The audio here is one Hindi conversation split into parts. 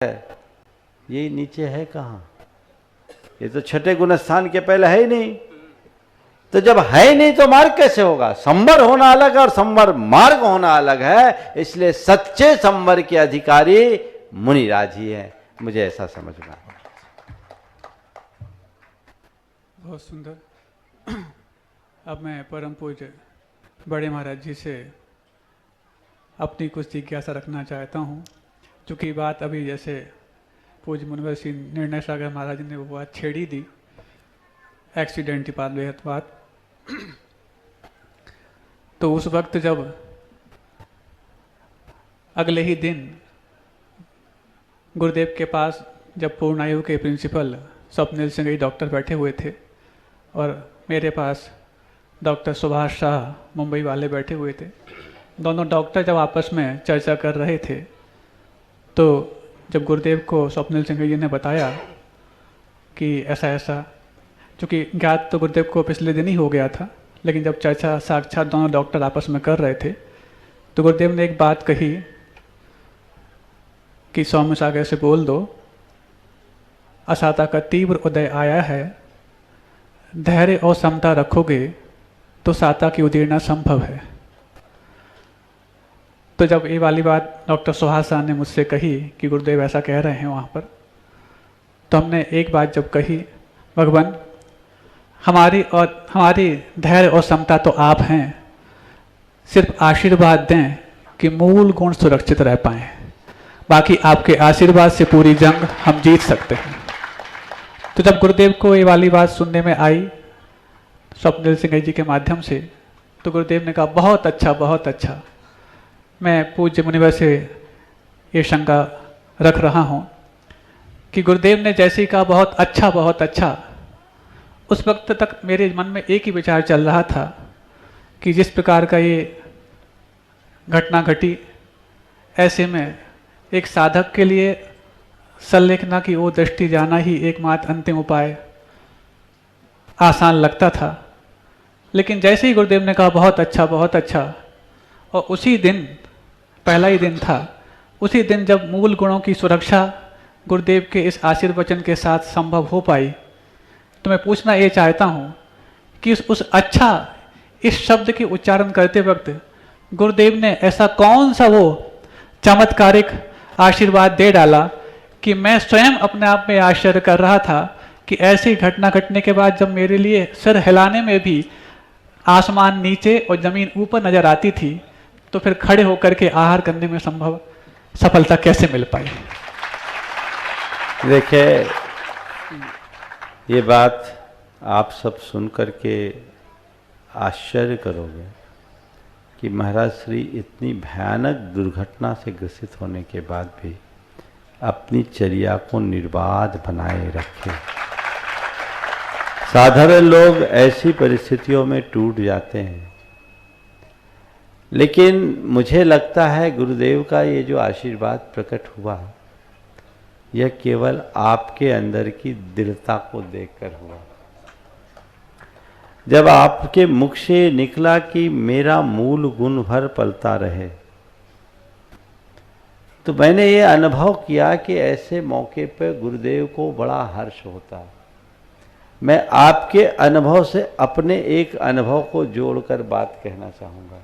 ये नीचे है कहाँ? ये तो छठे गुणस्थान के पहले है ही नहीं। तो जब है ही नहीं तो मार्ग कैसे होगा? संवर होना अलग है और संवर मार्ग होना अलग है। इसलिए सच्चे संवर के अधिकारी मुनिराज ही है, मुझे ऐसा समझ में आया। बहुत सुंदर। अब मैं परम पूज्य बड़े महाराज जी से अपनी कुछ जिज्ञासा रखना चाहता हूँ। चूँकि बात अभी जैसे पूज्य मुनिवर श्री निर्णय सागर महाराज जी ने वो बात छेड़ी दी, एक्सीडेंट की बात, तो उस वक्त जब अगले ही दिन गुरुदेव के पास जब पूर्णायु के प्रिंसिपल स्वप्निल सिंह डॉक्टर बैठे हुए थे और मेरे पास डॉक्टर सुभाष शाह मुंबई वाले बैठे हुए थे, दोनों डॉक्टर जब आपस में चर्चा कर रहे थे, तो जब गुरुदेव को स्वप्निल सिंह जी ने बताया कि ऐसा ऐसा, चूँकि ज्ञात तो गुरुदेव को पिछले दिन ही हो गया था, लेकिन जब चर्चा साक्षात दोनों डॉक्टर आपस में कर रहे थे तो गुरुदेव ने एक बात कही कि सौम्य सागर से बोल दो, असाता का तीव्र उदय आया है, धैर्य और समता रखोगे तो साता की उदीरना संभव है। तो जब ये वाली बात डॉक्टर सुहास शाह ने मुझसे कही कि गुरुदेव ऐसा कह रहे हैं वहाँ पर, तो हमने एक बात जब कही, भगवान हमारी धैर्य और समता तो आप हैं, सिर्फ आशीर्वाद दें कि मूल गुण सुरक्षित रह पाएँ, बाकी आपके आशीर्वाद से पूरी जंग हम जीत सकते हैं। तो जब गुरुदेव को ये वाली बात सुनने में आई स्वप्निल सिंह जी के माध्यम से, तो गुरुदेव ने कहा बहुत अच्छा, बहुत अच्छा। मैं पूज्य मुनिवर से ये शंका रख रहा हूँ कि गुरुदेव ने जैसे ही कहा बहुत अच्छा, बहुत अच्छा, उस वक्त तक मेरे मन में एक ही विचार चल रहा था कि जिस प्रकार का ये घटना घटी, ऐसे में एक साधक के लिए संलेखना की ओर दृष्टि जाना ही एकमात्र अंतिम उपाय आसान लगता था। लेकिन जैसे ही गुरुदेव ने कहा बहुत अच्छा, बहुत अच्छा, और उसी दिन, पहला ही दिन था, उसी दिन जब मूल गुणों की सुरक्षा गुरुदेव के इस आशीर्वचन के साथ संभव हो पाई, तो मैं पूछना ये चाहता हूँ कि उस अच्छा इस शब्द के उच्चारण करते वक्त गुरुदेव ने ऐसा कौन सा वो चमत्कारिक आशीर्वाद दे डाला कि मैं स्वयं अपने आप में आश्चर्य कर रहा था कि ऐसी घटना घटने के बाद जब मेरे लिए सिर हिलाने में भी आसमान नीचे और जमीन ऊपर नजर आती थी, तो फिर खड़े होकर के आहार करने में संभव सफलता कैसे मिल पाई? देखिए, ये बात आप सब सुन करके आश्चर्य करोगे कि महाराज श्री इतनी भयानक दुर्घटना से ग्रसित होने के बाद भी अपनी चर्या को निर्बाध बनाए रखे। साधारण लोग ऐसी परिस्थितियों में टूट जाते हैं, लेकिन मुझे लगता है गुरुदेव का ये जो आशीर्वाद प्रकट हुआ, यह केवल आपके अंदर की दृढ़ता को देखकर हुआ। जब आपके मुख से निकला कि मेरा मूल गुण भर पलता रहे, तो मैंने ये अनुभव किया कि ऐसे मौके पर गुरुदेव को बड़ा हर्ष होता। मैं आपके अनुभव से अपने एक अनुभव को जोड़कर बात कहना चाहूँगा।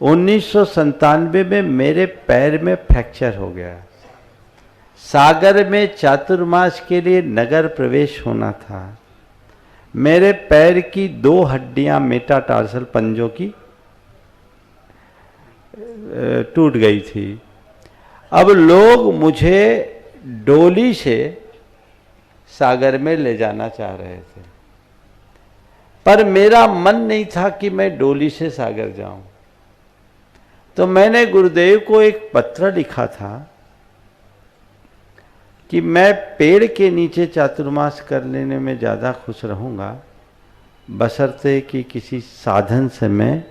1997 में मेरे पैर में फ्रैक्चर हो गया। सागर में चातुर्मास के लिए नगर प्रवेश होना था। मेरे पैर की 2 हड्डियां मेटाटार्सल पंजों की टूट गई थी। अब लोग मुझे डोली से सागर में ले जाना चाह रहे थे, पर मेरा मन नहीं था कि मैं डोली से सागर जाऊं। तो मैंने गुरुदेव को एक पत्र लिखा था कि मैं पेड़ के नीचे चातुर्मास कर लेने में ज़्यादा खुश रहूँगा, बशर्ते कि किसी साधन से मैं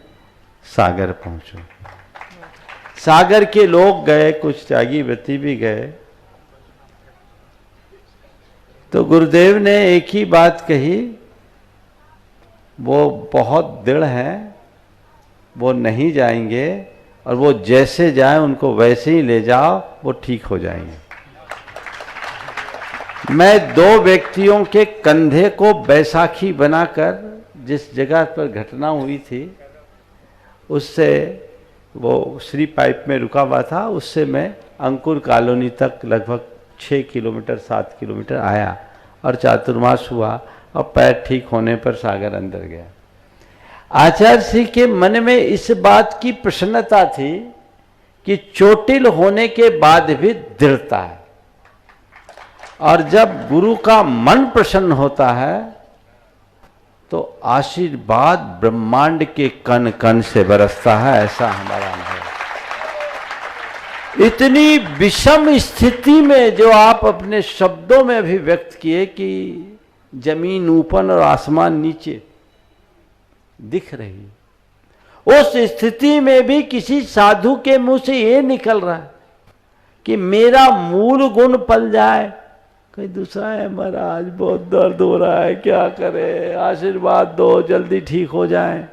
सागर पहुँचूँ। सागर के लोग गए, कुछ त्यागी व्रती भी गए। तो गुरुदेव ने एक ही बात कही, वो बहुत दृढ़ हैं, वो नहीं जाएंगे, और वो जैसे जाएं उनको वैसे ही ले जाओ, वो ठीक हो जाएंगे। मैं दो व्यक्तियों के कंधे को बैसाखी बनाकर जिस जगह पर घटना हुई थी उससे, वो श्री पाइप में रुका हुआ था, उससे मैं अंकुर कॉलोनी तक लगभग 6 किलोमीटर 7 किलोमीटर आया और चातुर्मास हुआ और पैर ठीक होने पर सागर अंदर गया। आचार्य श्री के मन में इस बात की प्रसन्नता थी कि चोटिल होने के बाद भी दृढ़ता है, और जब गुरु का मन प्रसन्न होता है तो आशीर्वाद ब्रह्मांड के कण कण से बरसता है, ऐसा हमारा अनुभव। इतनी विषम स्थिति में जो आप अपने शब्दों में अभिव्यक्त किए कि जमीन ऊपर और आसमान नीचे दिख रही, उस स्थिति में भी किसी साधु के मुंह से ये निकल रहा है कि मेरा मूल गुण पल जाए। कोई दूसरा है, महाराज बहुत दर्द हो रहा है, क्या करे, आशीर्वाद दो जल्दी ठीक हो जाए।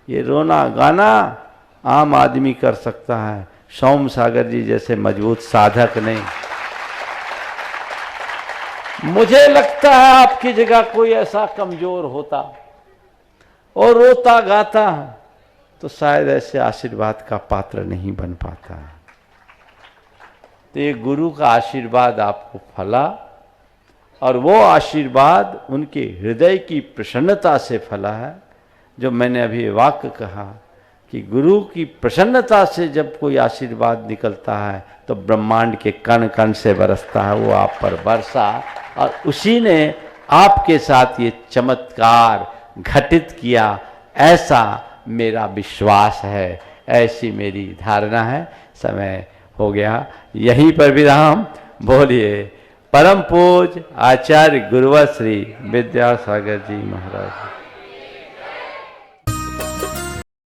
ये रोना गाना आम आदमी कर सकता है, सोम सागर जी जैसे मजबूत साधक नहीं। मुझे लगता है आपकी जगह कोई ऐसा कमजोर होता और रोता गाता तो शायद ऐसे आशीर्वाद का पात्र नहीं बन पाता है। तो ये गुरु का आशीर्वाद आपको फला, और वो आशीर्वाद उनके हृदय की प्रसन्नता से फला है। जो मैंने अभी वाक्य कहा कि गुरु की प्रसन्नता से जब कोई आशीर्वाद निकलता है तो ब्रह्मांड के कण कण से बरसता है, वो आप पर बरसा और उसी ने आपके साथ ये चमत्कार घटित किया, ऐसा मेरा विश्वास है, ऐसी मेरी धारणा है। समय हो गया, यहीं पर विराम। बोलिए परम पूज्य आचार्य गुरुवर श्री विद्यासागर जी महाराज।